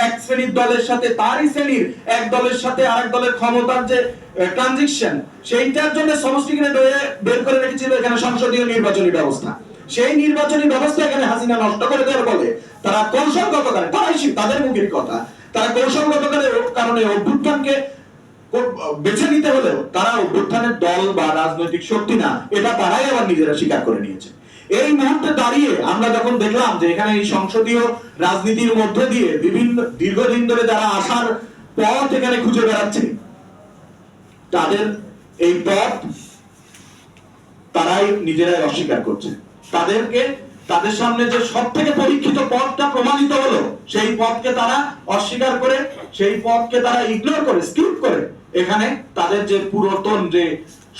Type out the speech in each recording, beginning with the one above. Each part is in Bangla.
এক শ্রেণীর দলের সাথে তারই শ্রেণীর এক দলের সাথে আরেক দলের ক্ষমতার যে ট্রানজিশন, সেইটার জন্য সমষ্টিকে বের করে রেখেছিল এখানে সংসদীয় নির্বাচনী ব্যবস্থা। সেই নির্বাচনী ব্যবস্থা এখানে হাসিনা নষ্ট করে দেওয়ার বলে তারা কৌশলগত কারণে, তাদের মুখের কথা, তারা কৌশলগত কারণে অভ্যুত্থানকে বেছে নিতে হলেও তারা অভ্যুত্থানের দল বা রাজনৈতিক শক্তি না, এটা তারাই আবার নিজেরা স্বীকার করে নিয়েছে। এই মুহূর্তে দাঁড়িয়ে আমরা যখন দেখলাম যে এখানে এই সংসদীয় রাজনীতির মধ্যে দিয়ে বিভিন্ন দীর্ঘদিন ধরে যারা আসার পথ এখানে খুঁজে বেড়াচ্ছে, তাদের এই পথ তারাই নিজেরাই অস্বীকার করছে। তাদের সামনে যে সব থেকে পরীক্ষিত পথটা প্রমাণিত হলো, সেই পথকে তারা অস্বীকার করে, সেই পথকে তারা ইগনোর করে, স্কিপ করে এখানে তাদের যে পুরাতন যে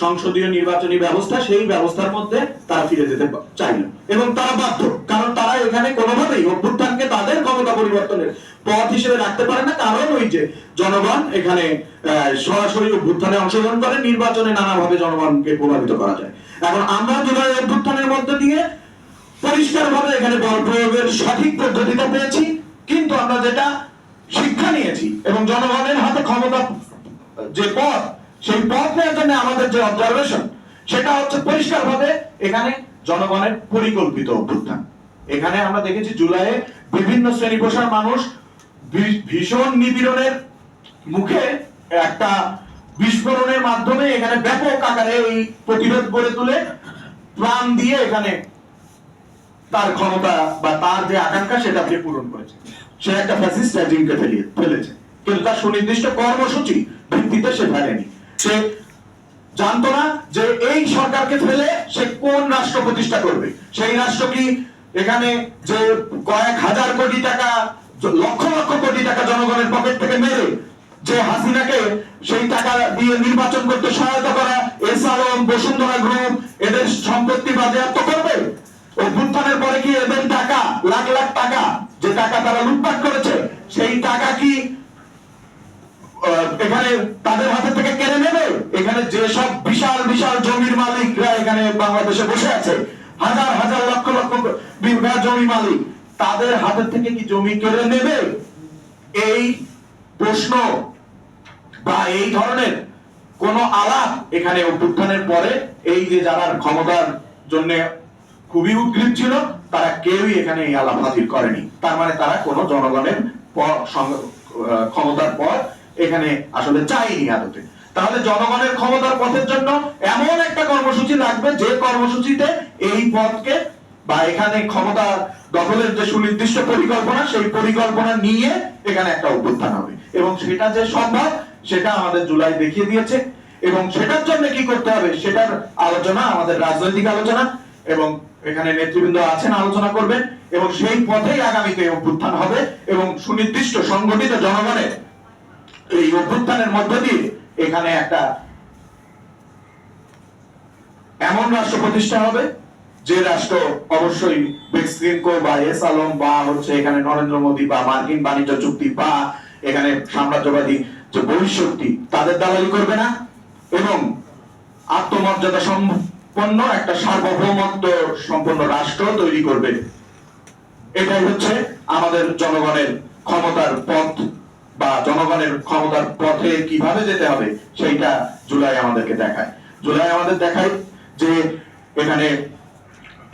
সংসদীয় নির্বাচনী ব্যবস্থা, সেই ব্যবস্থার মধ্যে তারা ফিরে যেতে চাইল এবং তারা বাধ্য, কারণ তারা এখানে কোনোভাবেই অভ্যুত্থানকে তাদের ক্ষমতা পরিবর্তনের পথ হিসেবে রাখতে পারে না। কারণ ওই যে জনগণ এখানে সরাসরি অভ্যুত্থানে অংশগ্রহণ করে, নির্বাচনে নানাভাবে জনগণকে প্রভাবিত করা যায়। এখন আমরা জুলাই অভ্যুত্থানের মধ্যে দিয়ে পরিষ্কারভাবে এখানে বল প্রয়োগের সঠিক পদ্ধতিটা পেয়েছি, কিন্তু আমরা যেটা শিক্ষা নিয়েছি এবং জনগণের হাতে ক্ষমতা যে পথ, সেই পথ নেওয়ার জন্য আমাদের যে অবজারভেশন, সেটা হচ্ছে পরিষ্কারভাবে এখানে জনগণের পরিকল্পিত অভ্যুত্থান। এখানে আমরা দেখেছি জুলাইয়ে বিভিন্ন শ্রেণী পেশার মানুষ ভীষণ নিপীড়নের মুখে একটা বিস্ফোরণের মাধ্যমে এখানে ব্যাপক আকারে এই প্রতিরোধ গড়ে তুলে প্রাণ দিয়ে এখানে তার ক্ষমতা বা তার যে আকাঙ্ক্ষা সেটাকে পূরণ করেছে। সে একটা ফ্যাসিস্ট রেজিমকে ফেলেছে, কিন্তু তার সুনির্দিষ্ট কর্মসূচি ভিত্তিতে সে ফেলেনি। সে জানতো না যে এই সরকারকে ফেলে সে কোন রাষ্ট্র প্রতিষ্ঠা করবে। সেই রাষ্ট্র কি এখানে যে কয়েক হাজার কোটি টাকা, লক্ষ লক্ষ কোটি টাকা জনগণের পকেট থেকে মেরে যে হাসিনাকে সেই টাকা দিয়ে নির্বাচন করতে সহায়তা করা এস আলম, বসুন্ধরা গ্রুপ, এদের সম্পত্তি বাজেয়াপ্ত করবে? অভ্যুত্থানের পরে কি এদের টাকা, লাখ লাখ টাকা, যে টাকা তারা লুটপাট করেছে, সেই টাকা কি এখানে তাদের হাতে থেকে কেড়ে নেবে? এখানে যে সব বিশাল বিশাল জমির মালিকরা এখানে বাংলাদেশে বসে আছে, হাজার হাজার লক্ষ লক্ষ বিঘা জমি মালিক, তাদের হাতে থেকে কি জমি কেড়ে নেবে? এই প্রশ্ন বা এই ধরনের কোন আলাপ এখানে অভ্যুত্থানের পরে এই যে যারা ক্ষমতার জন্য খুবই উদ্গ্রীব ছিল, তারা কেউই এখানে এই আলাপ হাজির করেনি। তার মানে তারা কোন জনগণের ক্ষমতার পর এখানে আসলে চাইনি আদতে। তাহলে জনগণের ক্ষমতার পথের জন্য এমন একটা কর্মসূচি লাগবে, যে কর্মসূচিতে এই পথকে বা এখানে ক্ষমতা দখলের যে সুনির্দিষ্ট পরিকল্পনা, সেই পরিকল্পনা নিয়ে এখানে একটা অভ্যুত্থান হবে। এবং সেটা যে সম্ভব, সেটা আমাদের জুলাই দেখিয়ে দিয়েছে। এবং সেটার জন্য কি করতে হবে সেটার আলোচনা, আমাদের রাজনৈতিক আলোচনা, এবং এখানে নেতৃবৃন্দ আছেন, আলোচনা করবেন, এবং সেই পথেই আগামীতে অভ্যুত্থান হবে। এবং সুনির্দিষ্ট সংগঠিত জনগণের এই অভ্যুত্থানের মধ্য দিয়ে এখানে একটা এমন রাষ্ট্র প্রতিষ্ঠা হবে, যে রাষ্ট্র অবশ্যই বেক্সিমকো বা এস আলম বা হচ্ছে এখানে নরেন্দ্র মোদী বা মার্কিন বাণিজ্য চুক্তি বা এখানে সাম্রাজ্যবাদী যে বহিঃশক্তি, তাদের দালালি করবে না, এবং আত্মমর্যাদা সম্পন্ন একটা সার্বভৌমত্ব সম্পন্ন রাষ্ট্র তৈরি করবে। এটাই হচ্ছে আমাদের জনগণের ক্ষমতার পথ বা জনগণের ক্ষমতার পথে কিভাবে যেতে হবে, সেইটা জুলাই আমাদেরকে দেখায়। জুলাই আমাদের দেখায় যে এখানে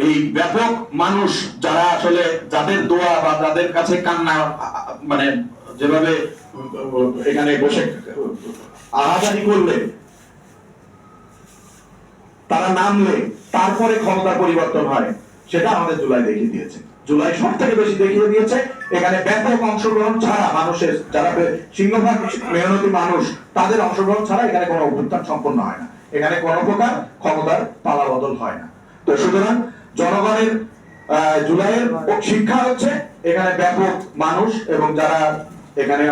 এই ব্যাপক মানুষ যারা আসলে যাদের দোয়া বা যাদের কাছে কান্না, মানে যেভাবে এখানে বসে আহাজারি করলে, তারা নামলে তারপরে ক্ষমতা পরিবর্তন হয়, সেটা আমাদের জুলাই দেখিয়ে দিয়েছে। জুলাই সব থেকে বেশি দেখিয়ে দিয়েছে এখানে ব্যাপক অংশগ্রহণ ছাড়া, মানুষের যারা সিংহভাগ মেহনতি মানুষ, তাদের অংশগ্রহণ ছাড়া এখানে কোনো অভ্যুত্থান সম্পন্ন হয় না, এখানে কোনো প্রকার ক্ষমতার পালা বদল হয় না। তো সুতরাং জনগণের জুলাইয়ের শিক্ষা হচ্ছে এখানে ব্যাপক মানুষ এবং যারা এখানে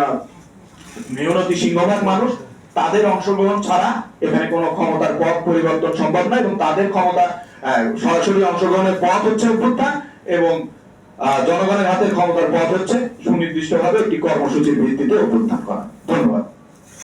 মেহনতি সিংহভাগ মানুষ, তাদের অংশগ্রহণ ছাড়া এখানে কোনো ক্ষমতার পথ পরিবর্তন সম্ভব নয়। এবং তাদের ক্ষমতা সরাসরি অংশগ্রহণের পথ হচ্ছে অভ্যুত্থান, এবং জনগণের হাতে ক্ষমতার পথ হচ্ছে সুনির্দিষ্টভাবে একটি কর্মসূচির ভিত্তিতে অভ্যুত্থান করা। ধন্যবাদ।